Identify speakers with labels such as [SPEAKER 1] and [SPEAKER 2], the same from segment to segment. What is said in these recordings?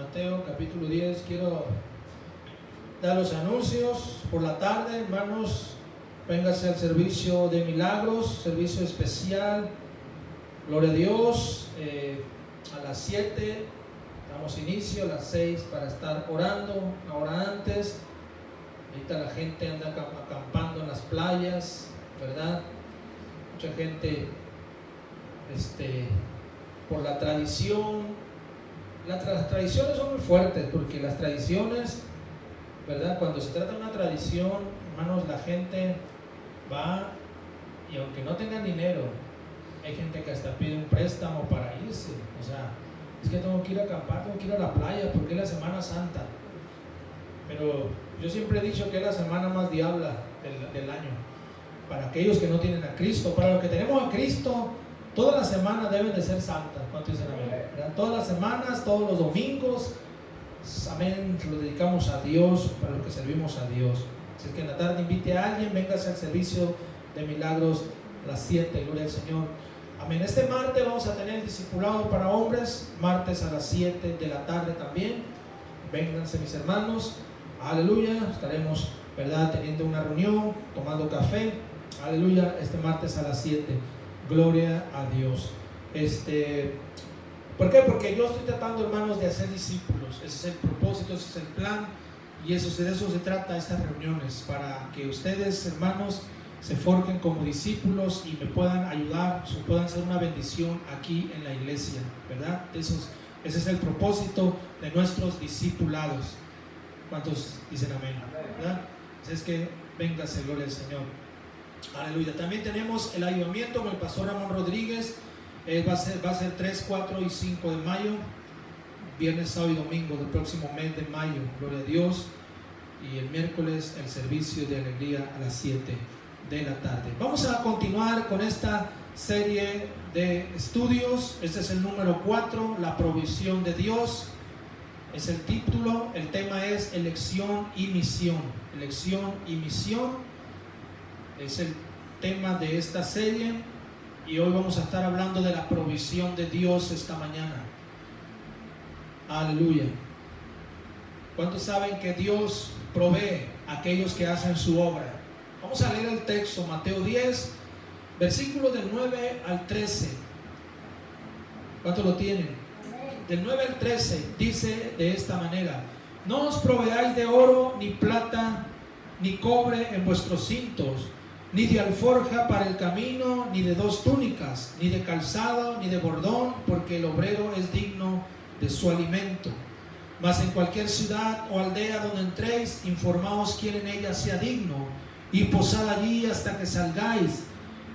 [SPEAKER 1] Mateo capítulo 10. Quiero dar los anuncios. Por la tarde, hermanos, véngase al servicio de milagros, servicio especial, gloria a Dios, a las 7 damos inicio, a las 6 para estar orando, una hora antes. Ahorita la gente anda acampando en las playas, ¿verdad? Mucha gente por la tradición. Las tradiciones son muy fuertes, porque las tradiciones, ¿verdad? Cuando se trata de una tradición, hermanos, la gente va, y aunque no tengan dinero, hay gente que hasta pide un préstamo para irse. O sea, es que tengo que ir a acampar, tengo que ir a la playa porque es la Semana Santa. Pero yo siempre he dicho que es la semana más diabla del año, para aquellos que no tienen a Cristo. Para los que tenemos a Cristo, todas las semanas deben de ser santas. ¿Cuánto dicen amén? ¿Verdad? Todas las semanas, todos los domingos, amén, lo dedicamos a Dios, para los que servimos a Dios. Así que en la tarde invite a alguien, véngase al servicio de milagros a las 7, gloria al Señor. Amén. Este martes vamos a tener el discipulado para hombres, martes a las 7 de la tarde también. Vénganse, mis hermanos. Aleluya. Estaremos, ¿verdad?, teniendo una reunión, tomando café. Aleluya. Este martes a las 7. Gloria a Dios. ¿Por qué? Porque yo estoy tratando, hermanos, de hacer discípulos. Ese es el propósito, ese es el plan. Y de eso se trata estas reuniones, para que ustedes, hermanos, se forjen como discípulos y me puedan ayudar, puedan ser una bendición aquí en la iglesia, ¿verdad? Ese es el propósito de nuestros discipulados. ¿Cuántos dicen amén? ¿Verdad? Así es que véngase, gloria al Señor. Aleluya. También tenemos el avivamiento con el pastor Ramón Rodríguez. Va a ser 3, 4 y 5 de mayo, viernes, sábado y domingo del próximo mes de mayo, gloria a Dios. Y el miércoles el servicio de alegría a las 7 de la tarde. Vamos a continuar con esta serie de estudios. Este es el número 4, la provisión de Dios. Es el título. El tema es elección y misión. Elección y misión es el tema de esta serie, y hoy vamos a estar hablando de la provisión de Dios esta mañana. Aleluya. ¿Cuántos saben que Dios provee a aquellos que hacen su obra? Vamos a leer el texto, Mateo 10, versículos del 9 al 13. ¿Cuántos lo tienen? Del 9 al 13 dice de esta manera: no os proveáis de oro, ni plata, ni cobre en vuestros cintos, ni de alforja para el camino, ni de 2 túnicas, ni de calzado, ni de bordón, porque el obrero es digno de su alimento. Mas en cualquier ciudad o aldea donde entréis, informaos quién en ella sea digno, y posad allí hasta que salgáis,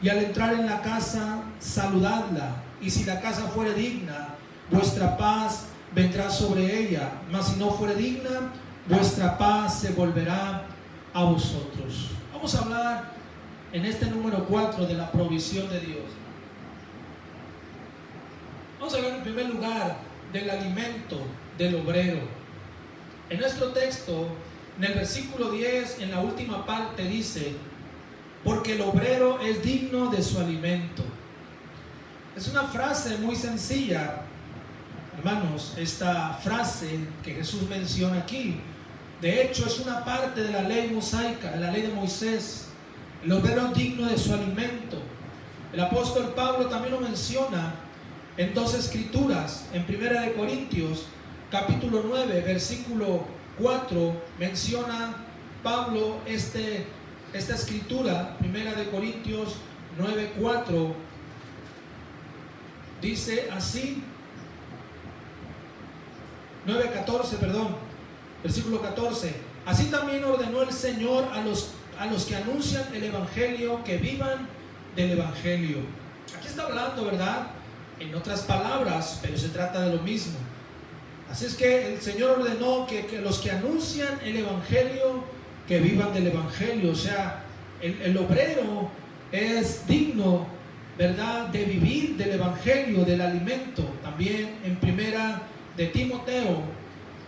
[SPEAKER 1] y al entrar en la casa, saludadla, y si la casa fuere digna, vuestra paz vendrá sobre ella, mas si no fuere digna, vuestra paz se volverá a vosotros. Vamos a hablar en este número 4 de la provisión de Dios. Vamos a hablar en primer lugar del alimento del obrero. En nuestro texto, en el versículo 10, en la última parte dice: porque el obrero es digno de su alimento. Es una frase muy sencilla, hermanos, esta frase que Jesús menciona aquí. De hecho, es una parte de la ley mosaica, de la ley de Moisés. El obrero es digno de su alimento. El apóstol Pablo también lo menciona en 2 escrituras. En 1 Corintios capítulo 9 versículo 4 menciona Pablo esta escritura. 1 Corintios 9, 4 dice así. 9:14, perdón, versículo 14: así también ordenó el Señor a los que anuncian el Evangelio, que vivan del Evangelio. Aquí está hablando, ¿verdad?, en otras palabras, pero se trata de lo mismo. Así es que el Señor ordenó que los que anuncian el Evangelio, que vivan del Evangelio. O sea, el obrero es digno, ¿verdad?, de vivir del Evangelio, del alimento. También en 1 de Timoteo,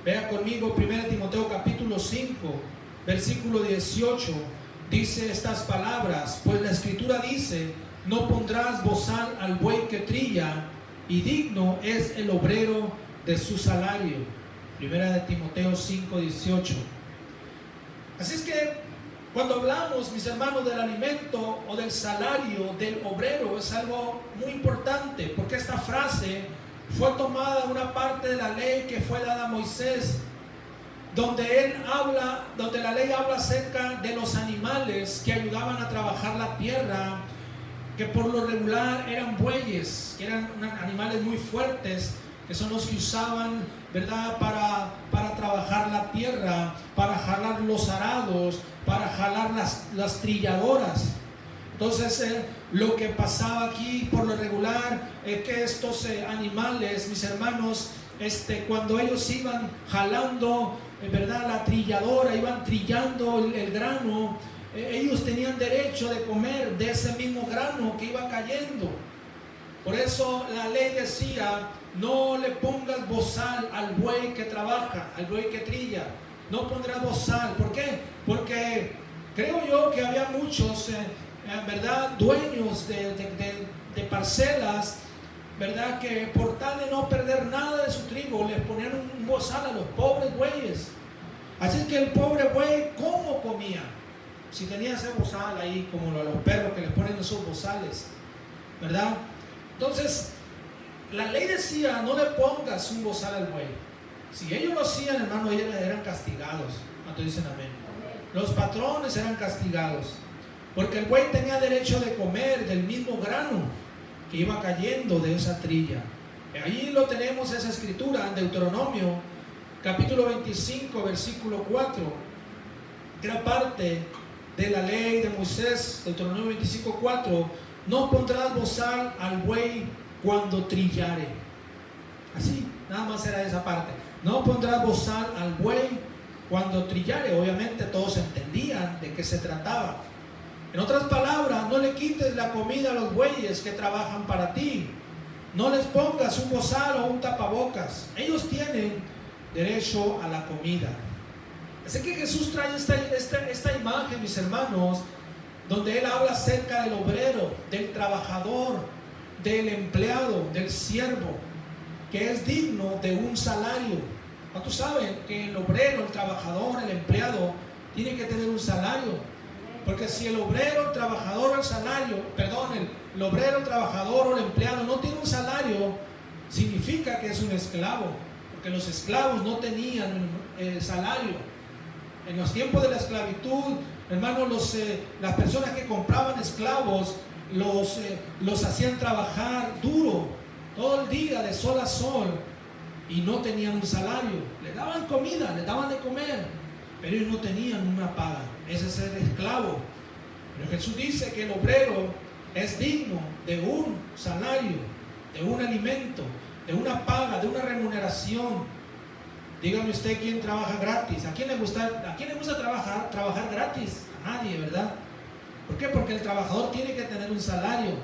[SPEAKER 1] vea conmigo 1 Timoteo capítulo 5, versículo 18, dice estas palabras: pues la escritura dice, no pondrás bozal al buey que trilla, y digno es el obrero de su salario. Primera de Timoteo 5:18. Así es que cuando hablamos, mis hermanos, del alimento o del salario del obrero, es algo muy importante, porque esta frase fue tomada de una parte de la ley que fue dada a Moisés, donde la ley habla acerca de los animales que ayudaban a trabajar la tierra, que por lo regular eran bueyes, que eran animales muy fuertes, que son los que usaban, ¿verdad?, para trabajar la tierra, para jalar los arados, para jalar las trilladoras. Entonces, lo que pasaba aquí por lo regular es que estos animales, mis hermanos, cuando ellos iban jalando, ¿verdad?, la trilladora, iban trillando el grano, ellos tenían derecho de comer de ese mismo grano que iba cayendo. Por eso la ley decía: no le pongas bozal al buey que trabaja, al buey que trilla. No pondrás bozal. ¿Por qué? Porque creo yo que había muchos, ¿verdad?, dueños de parcelas, ¿verdad?, que por tal de no perder nada de su trigo, les ponían un bozal a los pobres bueyes. Así que el pobre buey, ¿cómo comía? Si tenía ese bozal ahí, como a los perros que les ponen esos bozales, ¿verdad? Entonces, la ley decía: no le pongas un bozal al buey. Si ellos lo hacían, hermano, ellos eran castigados. ¿Cuántos dicen amén? Los patrones eran castigados, porque el buey tenía derecho de comer del mismo grano que iba cayendo de esa trilla. Ahí lo tenemos, esa escritura en Deuteronomio capítulo 25 versículo 4. Gran parte de la ley de Moisés, Deuteronomio 25, 4: no pondrás bozal al buey cuando trillare. Así, nada más era esa parte. No pondrás bozal al buey cuando trillare. Obviamente todos entendían de qué se trataba. En otras palabras, no le quites la comida a los bueyes que trabajan para ti. No les pongas un bozal o un tapabocas. Ellos tienen derecho a la comida. Así que Jesús trae esta imagen, mis hermanos, donde Él habla acerca del obrero, del trabajador, del empleado, del siervo, que es digno de un salario. ¿Cuántos saben que el obrero, el trabajador, el empleado tiene que tener un salario? Porque si el obrero, el trabajador o el obrero, el trabajador o el empleado no tiene un salario, significa que es un esclavo, porque los esclavos no tenían salario. En los tiempos de la esclavitud, hermanos, las personas que compraban esclavos los hacían trabajar duro todo el día, de sol a sol, y no tenían un salario. Les daban comida, les daban de comer, pero ellos no tenían una paga. Ese es el esclavo. Pero Jesús dice que el obrero es digno de un salario, de un alimento, de una paga, de una remuneración. Dígame usted, ¿quién trabaja gratis? ¿A quién le gusta trabajar gratis? A nadie, ¿verdad? ¿Por qué? Porque el trabajador tiene que tener un salario.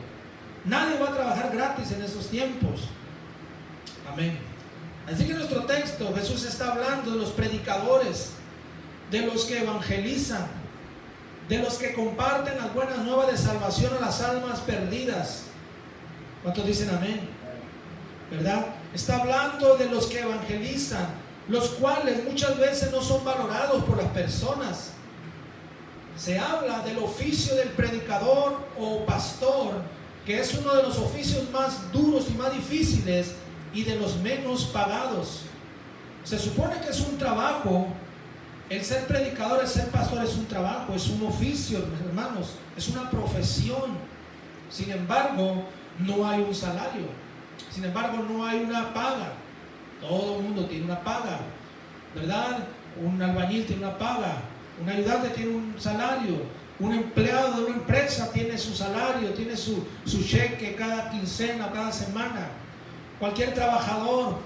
[SPEAKER 1] Nadie va a trabajar gratis en esos tiempos. Amén. Así que en nuestro texto Jesús está hablando de los predicadores, de los que evangelizan, de los que comparten las buenas nuevas de salvación a las almas perdidas. ¿Cuántos dicen amén? ¿Verdad? Está hablando de los que evangelizan, los cuales muchas veces no son valorados por las personas. Se habla del oficio del predicador o pastor, que es uno de los oficios más duros y más difíciles y de los menos pagados. Se supone que es un trabajo. El ser predicador, el ser pastor es un trabajo, es un oficio, hermanos, es una profesión. Sin embargo, no hay un salario. Sin embargo, no hay una paga. Todo el mundo tiene una paga, ¿verdad? Un albañil tiene una paga, un ayudante tiene un salario, un empleado de una empresa tiene su salario, tiene su cheque cada quincena, cada semana. Cualquier trabajador,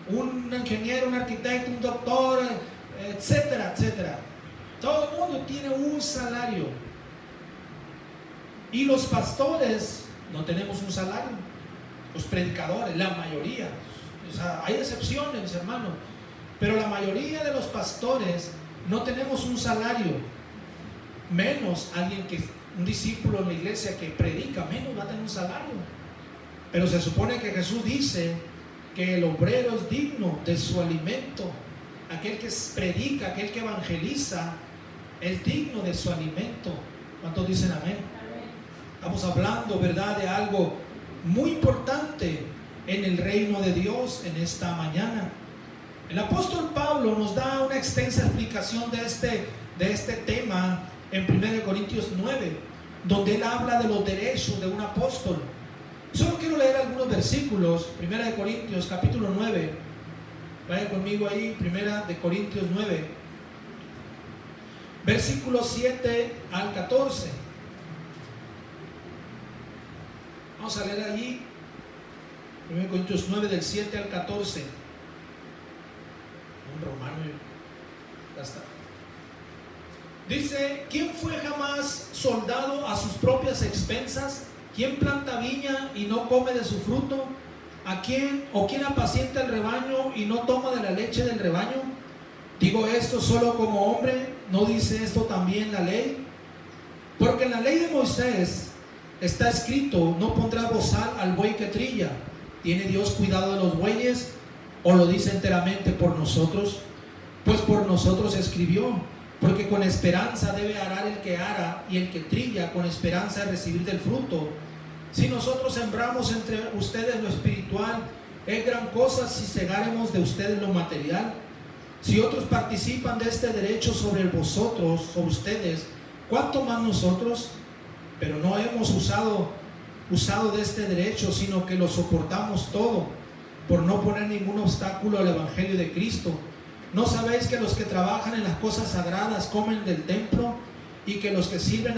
[SPEAKER 1] un ingeniero, un arquitecto, un doctor, etcétera, etcétera. Todo el mundo tiene un salario. Y los pastores no tenemos un salario. Los predicadores, la mayoría. O sea, hay excepciones, mis hermanos, pero la mayoría de los pastores no tenemos un salario. Menos un discípulo en la iglesia que predica, menos va a tener un salario. Pero se supone que Jesús dice que el obrero es digno de su alimento. Aquel que predica, aquel que evangeliza, es digno de su alimento. ¿Cuántos dicen amén? Estamos hablando, ¿verdad?, de algo muy importante en el reino de Dios en esta mañana. El apóstol Pablo nos da una extensa explicación de este tema en 1 Corintios 9, donde él habla de los derechos de un apóstol. Solo quiero leer algunos versículos. 1 Corintios capítulo 9. Vaya conmigo ahí, 1 Corintios 9, versículos 7 al 14. Vamos a leer allí 1 Corintios 9 del 7 al 14. Un romano, ya está. Dice: ¿quién fue jamás soldado a sus propias expensas? ¿Quién planta viña y no come de su fruto? ¿A quién o quién apacienta el rebaño y no toma de la leche del rebaño? Digo esto solo como hombre, ¿no dice esto también la ley? Porque en la ley de Moisés está escrito: no pondrás bozal al buey que trilla. ¿Tiene Dios cuidado de los bueyes? ¿O lo dice enteramente por nosotros? Pues por nosotros escribió: porque con esperanza debe arar el que ara, y el que trilla con esperanza de recibir del fruto. Si nosotros sembramos entre ustedes lo espiritual, es gran cosa si segáremos de ustedes lo material. Si otros participan de este derecho sobre vosotros, sobre ustedes, ¿cuánto más nosotros? Pero no hemos usado de este derecho, sino que lo soportamos todo, por no poner ningún obstáculo al evangelio de Cristo. ¿No sabéis que los que trabajan en las cosas sagradas comen del templo, y que los que sirven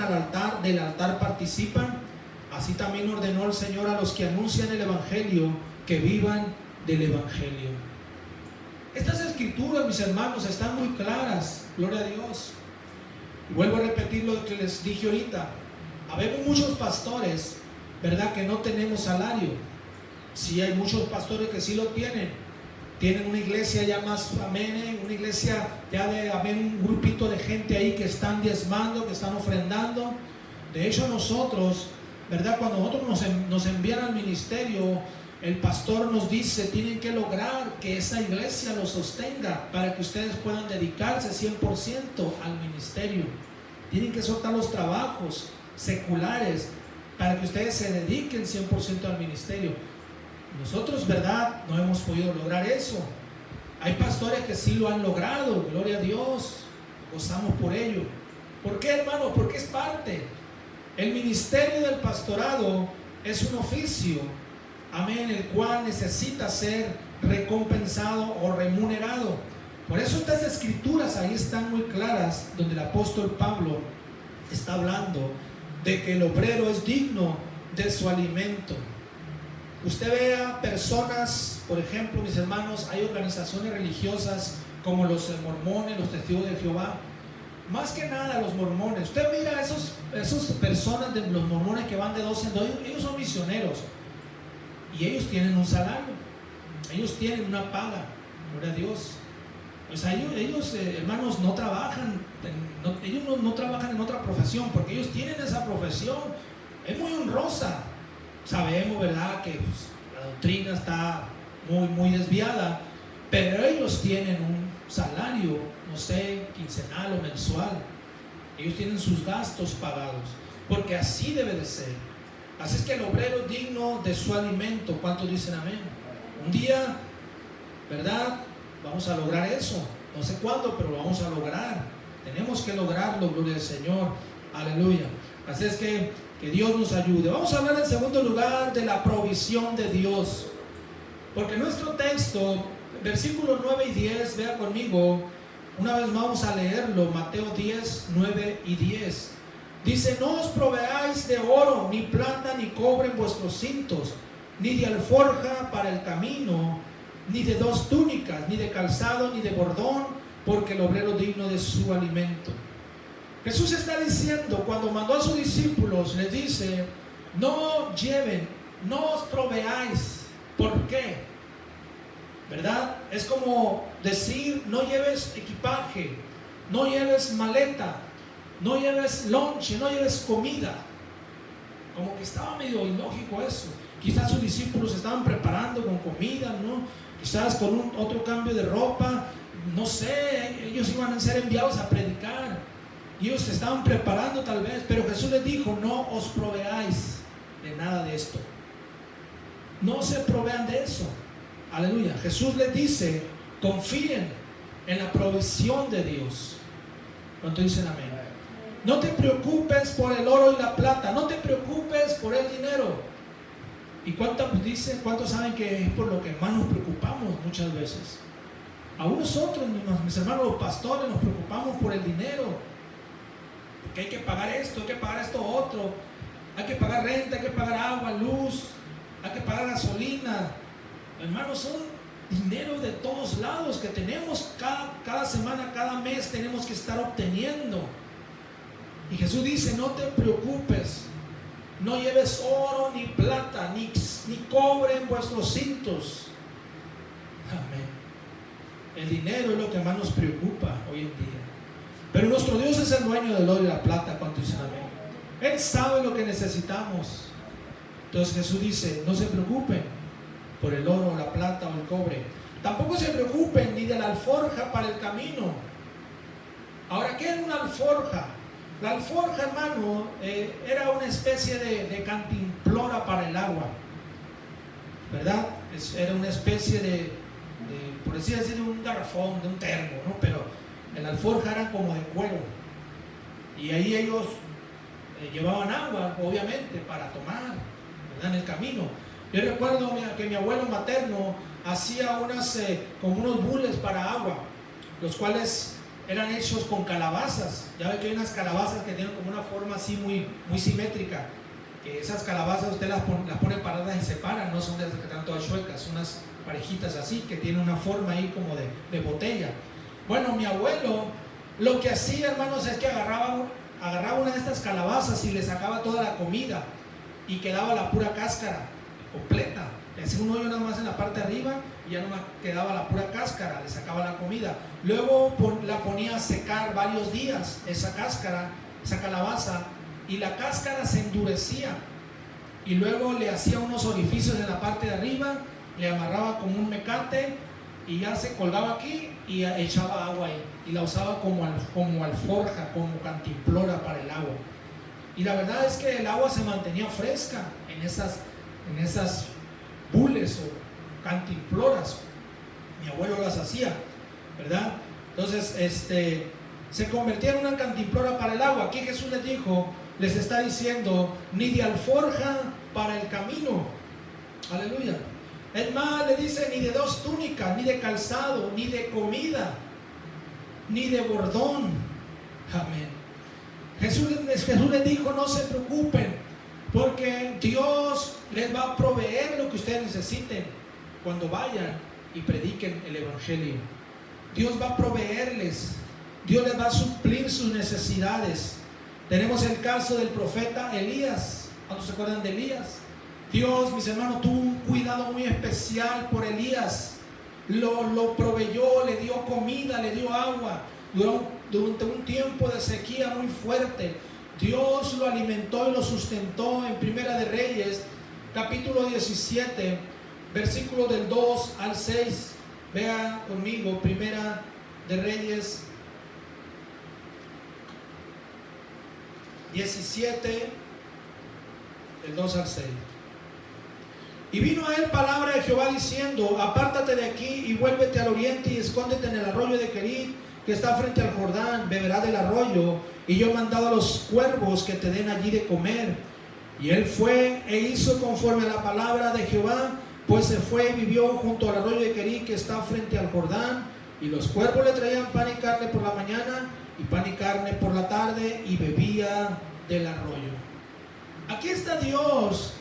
[SPEAKER 1] del altar participan? Así también ordenó el Señor a los que anuncian el evangelio, que vivan del evangelio. Estas escrituras, mis hermanos, están muy claras, gloria a Dios. Y vuelvo a repetir lo que les dije ahorita. Habemos muchos pastores, ¿verdad?, que no tenemos salario. Sí, hay muchos pastores que sí lo tienen. Tienen una iglesia ya más amene, una iglesia ya de haber un grupito de gente ahí que están diezmando, que están ofrendando. De hecho, nosotros, ¿verdad?, cuando nosotros nos envían al ministerio, el pastor nos dice: tienen que lograr que esa iglesia lo sostenga para que ustedes puedan dedicarse 100% al ministerio. Tienen que soltar los trabajos seculares para que ustedes se dediquen 100% al ministerio. Nosotros, ¿verdad?, no hemos podido lograr eso. Hay pastores que sí lo han logrado, gloria a Dios, gozamos por ello. ¿Por qué, hermano? Porque es parte. El ministerio del pastorado es un oficio, amén, el cual necesita ser recompensado o remunerado. Por eso estas escrituras ahí están muy claras, donde el apóstol Pablo está hablando de que el obrero es digno de su alimento. Usted vea personas, por ejemplo, mis hermanos, hay organizaciones religiosas como los mormones, los testigos de Jehová. Más que nada los mormones. Usted mira esas personas de los mormones que van de 12 en 2, ellos son misioneros y ellos tienen un salario, ellos tienen una paga, gloria a Dios. O sea, ellos hermanos, no trabajan, ellos no trabajan en otra profesión, porque ellos tienen esa profesión, es muy honrosa. Sabemos, ¿verdad?, que la doctrina está muy desviada, pero ellos tienen un salario, no sé, quincenal o mensual. Ellos tienen sus gastos pagados, porque así debe de ser. Así es que el obrero es digno de su alimento. ¿Cuántos dicen amén? Un día, ¿verdad?, vamos a lograr eso. No sé cuándo, pero lo vamos a lograr. Tenemos que lograrlo, gloria al Señor. Aleluya. Así es que Dios nos ayude. Vamos a hablar en segundo lugar de la provisión de Dios. Porque nuestro texto, versículos 9 y 10, vea conmigo, una vez más vamos a leerlo, Mateo 10, 9 y 10. Dice: no os proveáis de oro, ni plata, ni cobre en vuestros cintos, ni de alforja para el camino, ni de 2 túnicas, ni de calzado, ni de bordón, porque el obrero es digno de su alimento. Jesús está diciendo, cuando mandó a sus discípulos, les dice: no lleven, no os proveáis. ¿Por qué? ¿Verdad? Es como decir: no lleves equipaje, no lleves maleta, no lleves lonche, no lleves comida. Como que estaba medio ilógico eso. Quizás sus discípulos se estaban preparando con comida, ¿no? Quizás con otro cambio de ropa, no sé, ellos iban a ser enviados a predicar. Y ellos se estaban preparando tal vez, pero Jesús les dijo: no os proveáis de nada de esto. No se provean de eso. Aleluya. Jesús les dice: confíen en la provisión de Dios. ¿Cuánto dicen amén? No te preocupes por el oro y la plata, no te preocupes por el dinero. ¿Y cuántos saben que es por lo que más nos preocupamos muchas veces? Aún nosotros, mis hermanos los pastores, nos preocupamos por el dinero, porque hay que pagar esto, hay que pagar esto otro, hay que pagar renta, hay que pagar agua, luz, hay que pagar gasolina. Hermanos, son dinero de todos lados que tenemos cada semana, cada mes tenemos que estar obteniendo. Y Jesús dice: no te preocupes, no lleves oro ni plata ni cobre en vuestros cintos. Amén. El dinero es lo que más nos preocupa hoy en día. Pero nuestro Dios es el dueño del oro y la plata. ¿Cuánto dicen amén? Él sabe lo que necesitamos. Entonces Jesús dice: no se preocupen por el oro, la plata o el cobre. Tampoco se preocupen ni de la alforja para el camino. Ahora, ¿qué era una alforja? La alforja, hermano, era una especie de cantimplora para el agua, ¿verdad? Era una especie de, por decir así, de un garrafón, de un termo, ¿no? Pero la alforja era como de cuero. Y ahí ellos llevaban agua, obviamente, para tomar, ¿verdad? En el camino. Yo recuerdo que mi abuelo materno hacía como unos bules para agua, los cuales eran hechos con calabazas. Ya ve que hay unas calabazas que tienen como una forma así muy, muy simétrica, que esas calabazas usted las pone paradas y se paran, no son de las que están todas chuecas, unas parejitas así que tienen una forma ahí como de botella. Bueno, mi abuelo lo que hacía, hermanos, es que agarraba una de estas calabazas y le sacaba toda la comida y quedaba la pura cáscara completa. Le hacía un hoyo nada más en la parte de arriba y ya nomás quedaba la pura cáscara, le sacaba la comida. Luego la ponía a secar varios días, esa cáscara, esa calabaza, y la cáscara se endurecía. Y luego le hacía unos orificios en la parte de arriba, le amarraba como un mecate y ya se colgaba aquí y echaba agua ahí. Y la usaba como alforja, como cantimplora para el agua. Y la verdad es que el agua se mantenía fresca en esas bules o cantimploras. Mi abuelo las hacía, ¿verdad? Entonces se convertía en una cantimplora para el agua. Aquí Jesús les está diciendo: ni de alforja para el camino. Aleluya. Es más, le dice: ni de 2 túnicas, ni de calzado, ni de comida, ni de bordón. Amén. Jesús les dijo: no se preocupen, porque Dios les va a proveer lo que ustedes necesiten cuando vayan y prediquen el evangelio. Dios va a proveerles, Dios les va a suplir sus necesidades. Tenemos el caso del profeta Elías. ¿Cuántos se acuerdan de Elías? Dios, mis hermanos, tuvo un cuidado muy especial por Elías. Lo proveyó, le dio comida, le dio agua. Durante un tiempo de sequía muy fuerte, Dios lo alimentó y lo sustentó. En Primera de Reyes, capítulo 17, versículos del 2 al 6. Vea conmigo, Primera de Reyes 17, del 2 al 6. Y vino a él palabra de Jehová diciendo: apártate de aquí y vuélvete al oriente y escóndete en el arroyo de Querit, que está frente al Jordán. Beberá del arroyo, y yo he mandado a los cuervos que te den allí de comer. Y él fue e hizo conforme a la palabra de Jehová, pues se fue y vivió junto al arroyo de Querit, que está frente al Jordán. Y los cuervos le traían pan y carne por la mañana y pan y carne por la tarde, y bebía del arroyo. Aquí está Dios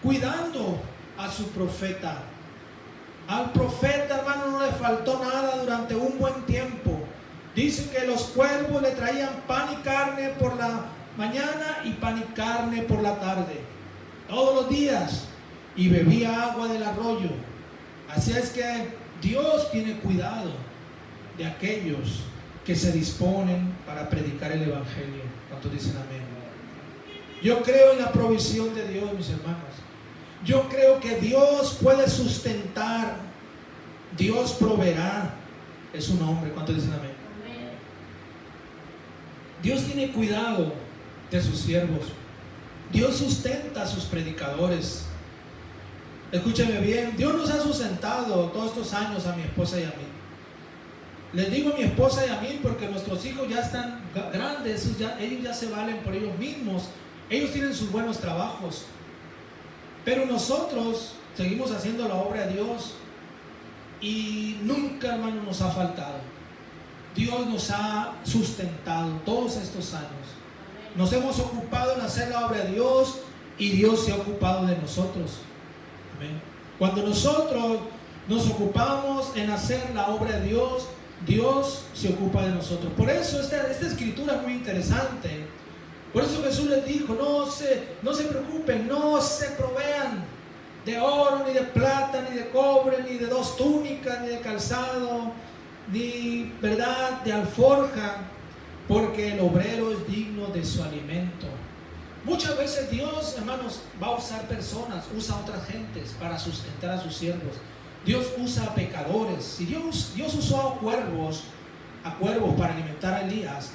[SPEAKER 1] cuidando a su profeta. Al profeta, hermano, no le faltó nada durante un buen tiempo. Dice que los cuervos le traían pan y carne por la mañana y pan y carne por la tarde, todos los días, y bebía agua del arroyo. Así es que Dios tiene cuidado de aquellos que se disponen para predicar el evangelio. ¿Cuántos dicen amén? Yo creo en la provisión de Dios, mis hermanos. Yo creo que Dios puede sustentar, Dios proveerá. Es su nombre. ¿Cuántos dicen amén? Amén. Dios tiene cuidado de sus siervos. Dios sustenta a sus predicadores. Escúcheme bien, Dios nos ha sustentado todos estos años a mi esposa y a mí. Les digo a mi esposa y a mí porque nuestros hijos ya están grandes, ellos ya se valen por ellos mismos, ellos tienen sus buenos trabajos, pero nosotros seguimos haciendo la obra de Dios y nunca, hermano, nos ha faltado. Dios nos ha sustentado todos estos años. Nos hemos ocupado en hacer la obra de Dios y Dios se ha ocupado de nosotros. Amén. Cuando nosotros nos ocupamos en hacer la obra de Dios, Dios se ocupa de nosotros. Por eso esta escritura es muy interesante. Por eso Jesús les dijo, no se preocupen, no se provean de oro, ni de plata, ni de cobre, ni de 2 túnicas, ni de calzado, ni, ¿verdad?, de alforja, porque el obrero es digno de su alimento. Muchas veces Dios, hermanos, va a usar personas, usa a otras gentes para sustentar a sus siervos. Dios usa a pecadores. Si Dios usó a cuervos para alimentar a Elías,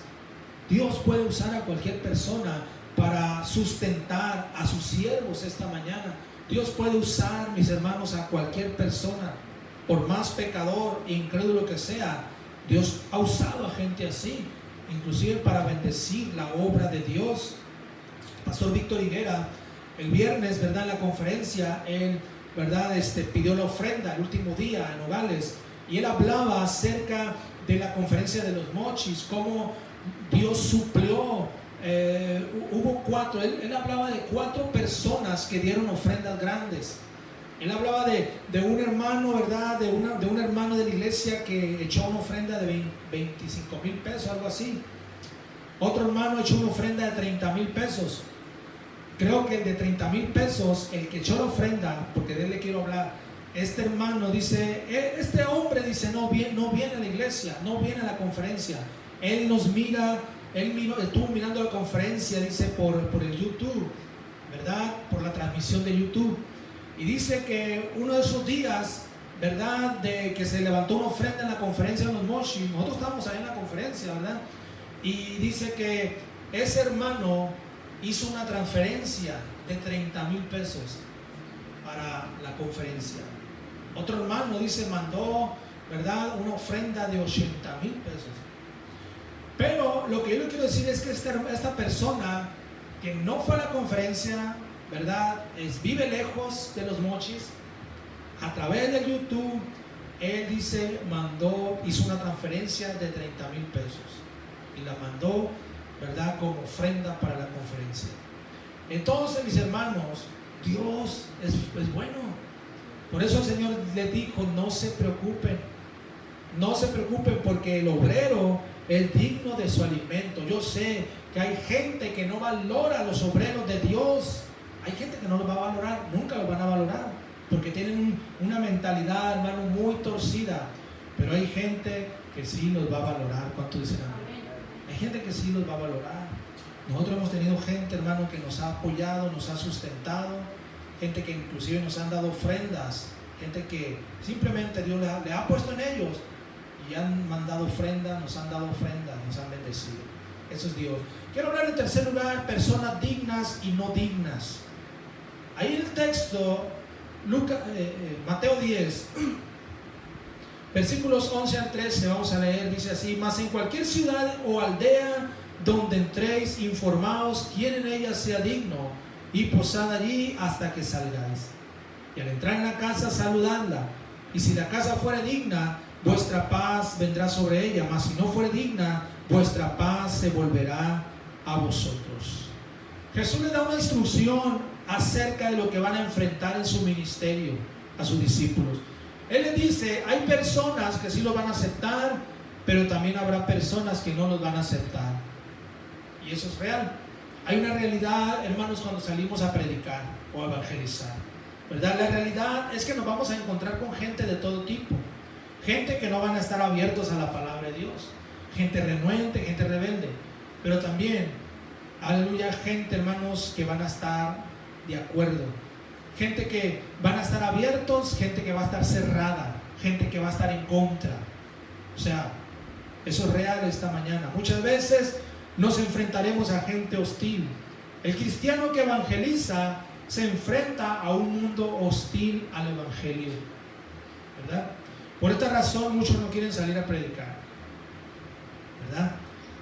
[SPEAKER 1] Dios puede usar a cualquier persona para sustentar a sus siervos esta mañana. Dios puede usar, mis hermanos, a cualquier persona, por más pecador e incrédulo que sea. Dios ha usado a gente así, inclusive para bendecir la obra de Dios. Pastor Víctor Higuera, el viernes, ¿verdad?, en la conferencia, él, ¿verdad?, pidió la ofrenda el último día en Nogales, y él hablaba acerca de la conferencia de los mochis, cómo Dios suplió. Hubo 4, él hablaba de 4 personas que dieron ofrendas grandes. Él hablaba de un hermano, ¿verdad?, de un hermano de la iglesia que echó una ofrenda de 25,000 pesos, algo así. Otro hermano echó una ofrenda de 30,000 pesos. Creo que el de 30,000 pesos, el que echó la ofrenda, porque de él le quiero hablar, este hermano dice, este hombre dice, no viene a la iglesia, no viene a la conferencia. Él nos mira, estuvo mirando la conferencia, dice, por el YouTube, ¿verdad?, por la transmisión de YouTube. Y dice que uno de esos días, ¿verdad?, de que se levantó una ofrenda en la conferencia de los Moshi, nosotros estábamos ahí en la conferencia, ¿verdad?, y dice que ese hermano hizo una transferencia de 30,000 pesos para la conferencia. Otro hermano dice, mandó, ¿verdad?, una ofrenda de 80,000 pesos. Pero lo que yo le quiero decir es que esta persona que no fue a la conferencia, ¿verdad?, vive lejos de los mochis, a través de YouTube, él dice, hizo una transferencia de 30,000 pesos y la mandó, ¿verdad?, como ofrenda para la conferencia. Entonces, mis hermanos, Dios es bueno. Por eso el Señor les dijo, no se preocupen, porque el obrero es digno de su alimento. Yo sé que hay gente que no valora a los obreros de Dios. Hay gente que no los va a valorar, nunca los van a valorar, porque tienen una mentalidad, hermano, muy torcida. Pero hay gente que sí los va a valorar. ¿Cuánto dicen amén? Hay gente que sí los va a valorar. Nosotros hemos tenido gente, hermano, que nos ha apoyado, nos ha sustentado, gente que inclusive nos han dado ofrendas, gente que simplemente Dios le ha puesto en ellos y han mandado ofrendas, nos han dado ofrendas, nos han bendecido. Eso es Dios. Quiero hablar en tercer lugar, personas dignas y no dignas. Ahí en el texto, Mateo 10, versículos 11 al 13, vamos a leer, dice así: mas en cualquier ciudad o aldea donde entréis, informaos quién en ella sea digno, y posad allí hasta que salgáis. Y al entrar en la casa, saludadla. Y si la casa fuere digna, vuestra paz vendrá sobre ella, mas si no fuere digna, vuestra paz se volverá a vosotros. Jesús les da una instrucción acerca de lo que van a enfrentar en su ministerio a sus discípulos. Él les dice, hay personas que sí lo van a aceptar, pero también habrá personas que no los van a aceptar. Y eso es real. Hay una realidad, hermanos, cuando salimos a predicar o a evangelizar, ¿verdad? La realidad es que nos vamos a encontrar con gente de todo tipo. Gente que no van a estar abiertos a la palabra de Dios. Gente renuente, gente rebelde. Pero también, aleluya, gente, hermanos, que van a estar de acuerdo gente que van a estar abiertos, gente que va a estar cerrada, gente que va a estar en contra. O sea, eso es real esta mañana. Muchas veces nos enfrentaremos a gente hostil. El cristiano que evangeliza se enfrenta a un mundo hostil al evangelio, ¿verdad? Por esta razón muchos no quieren salir a predicar, ¿verdad?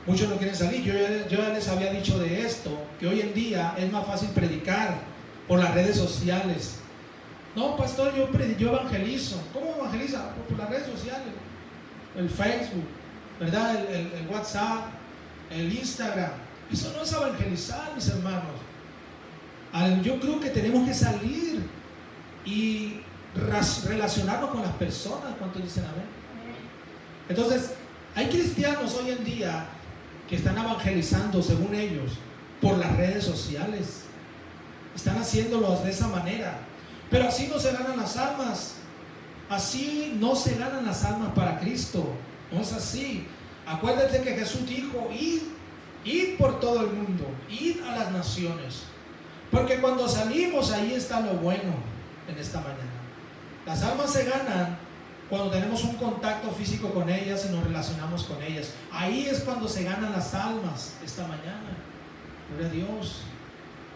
[SPEAKER 1] Muchos no quieren salir. Yo ya les había dicho de esto, que hoy en día es más fácil predicar por las redes sociales. No, pastor, yo evangelizo. ¿Cómo evangeliza? Por las redes sociales, el Facebook, ¿verdad? El WhatsApp, el Instagram. Eso no es evangelizar, mis hermanos. Yo creo que tenemos que salir y relacionarnos con las personas. ¿Cuántos dicen amén? Entonces, hay cristianos hoy en día que están evangelizando, según ellos, por las redes sociales. Están haciéndolos de esa manera. Pero así no se ganan las almas. Así no se ganan las almas para Cristo. No es así. Acuérdense que Jesús dijo: id por todo el mundo, id a las naciones. Porque cuando salimos, ahí está lo bueno en esta mañana. Las almas se ganan cuando tenemos un contacto físico con ellas y nos relacionamos con ellas. Ahí es cuando se ganan las almas esta mañana. Gloria a Dios.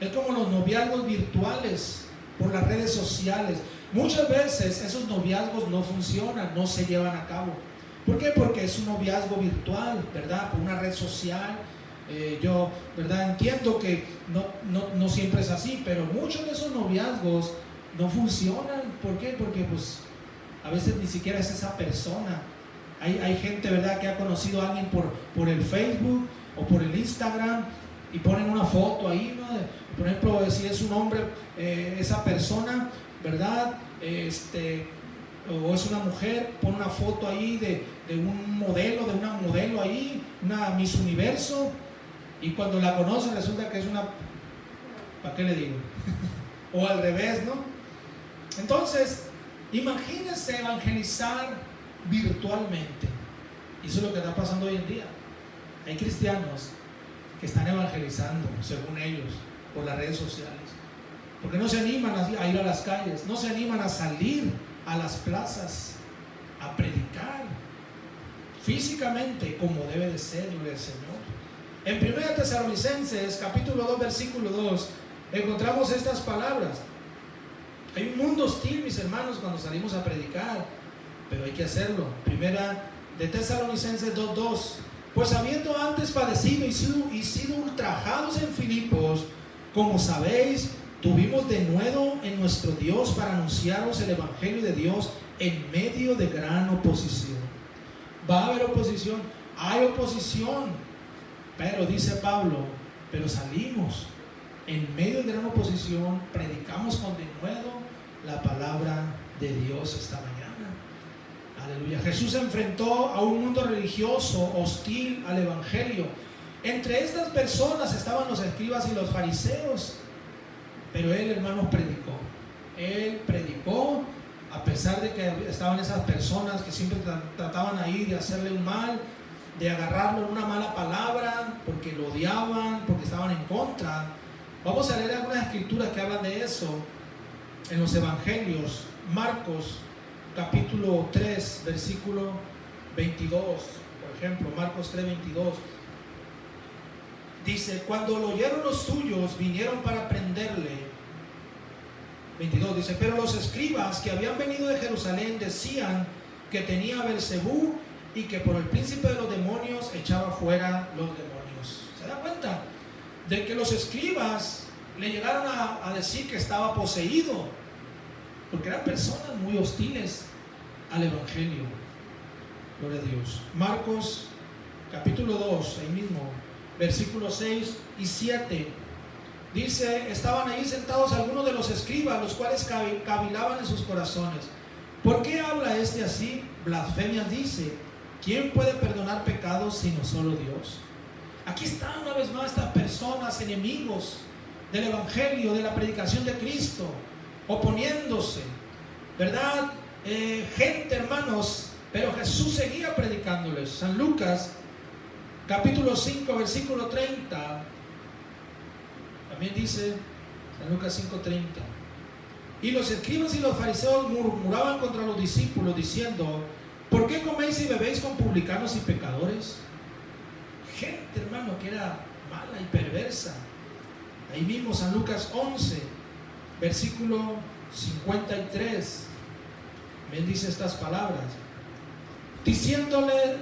[SPEAKER 1] Es como los noviazgos virtuales por las redes sociales. Muchas veces esos noviazgos no funcionan, no se llevan a cabo. ¿Por qué? Porque es un noviazgo virtual, ¿verdad? Por una red social. Yo, ¿verdad? Entiendo que no siempre es así, pero muchos de esos noviazgos no funcionan. ¿Por qué? Porque pues a veces ni siquiera es esa persona. Hay gente, ¿verdad?, que ha conocido a alguien por el Facebook o por el Instagram y ponen una foto ahí, ¿no? Por ejemplo, si es un hombre, esa persona, ¿verdad? O es una mujer, pone una foto ahí de un modelo, de una modelo ahí, una Miss Universo, y cuando la conocen resulta que es una, ¿para qué le digo? O al revés, ¿no? Entonces, imagínense evangelizar virtualmente. Y eso es lo que está pasando hoy en día. Hay cristianos que están evangelizando, según ellos, por las redes sociales, porque no se animan a ir a las calles, no se animan a salir a las plazas a predicar físicamente como debe de ser, gloria al Señor. En 1 Tesalonicenses capítulo 2 versículo 2 encontramos estas palabras: hay un mundo hostil, mis hermanos, cuando salimos a predicar, pero hay que hacerlo. 1 Tesalonicenses 2:2: pues habiendo antes padecido y sido ultrajados en Filipos, como sabéis, tuvimos denuedo en nuestro Dios para anunciaros el evangelio de Dios en medio de gran oposición. Va a haber oposición, hay oposición, pero dice Pablo, pero salimos en medio de gran oposición, predicamos con denuedo la palabra de Dios esta mañana. Aleluya. Jesús se enfrentó a un mundo religioso hostil al evangelio. Entre estas personas estaban los escribas y los fariseos, pero él, hermanos, predicó. Él predicó a pesar de que estaban esas personas que siempre trataban ahí de hacerle un mal, de agarrarlo en una mala palabra, porque lo odiaban, porque estaban en contra. Vamos a leer algunas escrituras que hablan de eso en los evangelios. Marcos capítulo 3 versículo 22, por ejemplo, Marcos 3, 22. Dice: cuando lo oyeron los suyos, vinieron para prenderle. 22 dice: pero los escribas que habían venido de Jerusalén decían que tenía Belzebú y que por el príncipe de los demonios echaba fuera los demonios. ¿Se da cuenta? De que los escribas le llegaron a decir que estaba poseído, porque eran personas muy hostiles al evangelio. Gloria a Dios. Marcos capítulo 2, ahí mismo, versículos 6 y 7. Dice: estaban ahí sentados algunos de los escribas, los cuales cavilaban en sus corazones: ¿por qué habla este así? Blasfemias dice. ¿Quién puede perdonar pecados sino solo Dios? Aquí están una vez más estas personas, enemigos del evangelio, de la predicación de Cristo, oponiéndose, ¿verdad? Gente, hermanos, pero Jesús seguía predicándoles. San Lucas capítulo 5 versículo 30 también dice, San Lucas 5:30: Y los escribas y los fariseos murmuraban contra los discípulos diciendo: ¿por qué coméis y bebéis con publicanos y pecadores? Gente, hermano, que era mala y perversa. Ahí mismo San Lucas 11, versículo 53, él dice estas palabras: diciéndoles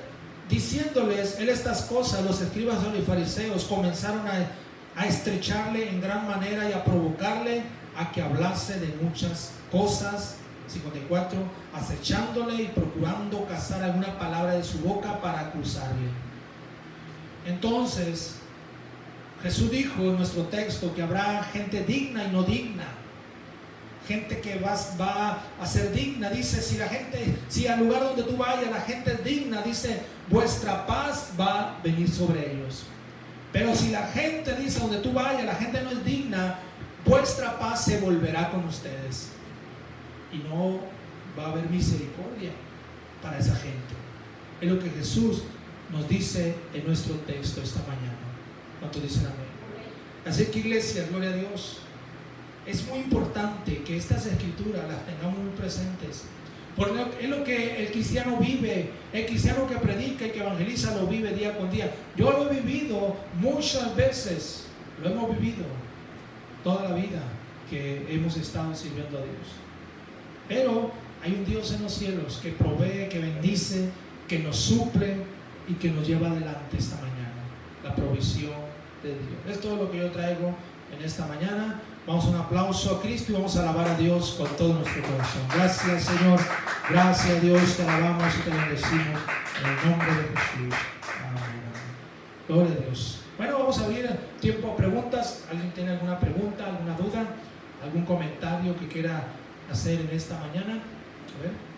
[SPEAKER 1] él estas cosas, los escribas y los fariseos comenzaron a estrecharle en gran manera y a provocarle a que hablase de muchas cosas. 54, acechándole y procurando cazar alguna palabra de su boca para acusarle. Entonces Jesús dijo en nuestro texto que habrá gente digna y no digna. Gente que va a ser digna, dice, si al lugar donde tú vayas la gente es digna, dice, vuestra paz va a venir sobre ellos. Pero si la gente, dice, donde tú vayas la gente no es digna, vuestra paz se volverá con ustedes y no va a haber misericordia para esa gente. Es lo que Jesús nos dice en nuestro texto esta mañana. ¿Cuántos dicen amén? Así que, iglesia, gloria a Dios, es muy importante que estas escrituras las tengamos muy presentes, porque es lo que el cristiano vive. El cristiano que predica y que evangeliza lo vive día con día. Yo lo he vivido muchas veces, lo hemos vivido toda la vida que hemos estado sirviendo a Dios. Pero hay un Dios en los cielos que provee, que bendice, que nos suple y que nos lleva adelante esta mañana. La provisión de Dios. Es todo lo que yo traigo en esta mañana. Vamos a un aplauso a Cristo y vamos a alabar a Dios con todo nuestro corazón. Gracias, Señor. Gracias, Dios. Te alabamos y te bendecimos en el nombre de Jesús. Amén. Gloria a Dios. Bueno, vamos a abrir tiempo a preguntas. ¿Alguien tiene alguna pregunta, alguna duda, algún comentario que quiera hacer en esta mañana? A ver.